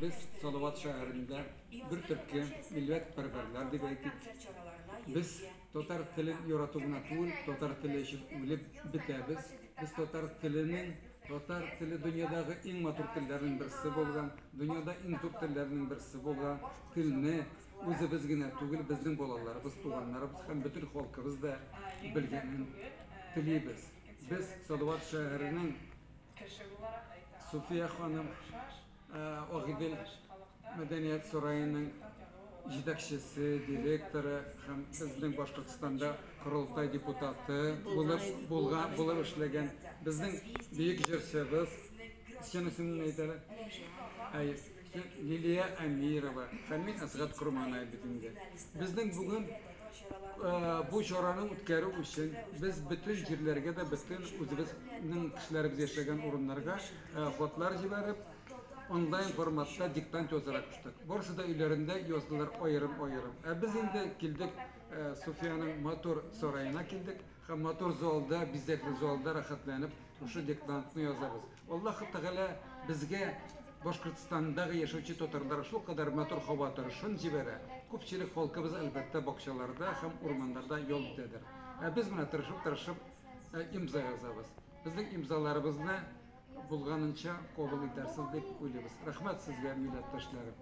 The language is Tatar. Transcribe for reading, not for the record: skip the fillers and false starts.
Biz Salavat şəhərində bir türkü millətpərvərlər diye aytık. Biz Tatar tili yoratığına tuğul, Tatar tili için ölüp bitəbiz. Biz Tatar tili dünyadagi eng matur tillerinin birisi bo'lgan, dünyada eng tur tillerinin birisi bo'lgan tilni o'zibizgina tugul bizning bolalarimiz, tuğanlarimiz ham bütün xalqimiz da bilganin tiliybiz. Biz Salavat şəhərinin Sufiya xanım Ogidil Medeniyet Sarayı'nın yetakçisi, direktörü, hem bizning Başkırtistanda Kurultay deputatı bulup işlegen bizning büyük jirşimiz, ismini neydiler? Liliya Amirova, Hamid Asgat Kurmanay bitimde. Bizning bugün bu şoranın ütkeri için biz bütün jirlerge de bütün o'zimizning kishilarimiz yaşagan o'rinlarga xotlar jiberib online formatda diktant yozarak uçtuk. Burası da ilerinde yazdılar ayırım. Biz indi kildik Sofya'nın motor sarayına kildik. Motor zolda, bizdeki zolda rahatlanıp şu diktantını yazarız. Allahu Teala bizge Başkırtistan'daki yaşayıcı Tatarlar şu kadar motor havaları şun jibere. Ko'pchilik halkımız elbette bakşalarda hem ormanlarda yol gider. Biz buna tırışıp imza yazarız. Bizning imzalarımızı bulganınca kabul edersiz deb o'ylaymiz. Rahmat sizga millatdoshlarim.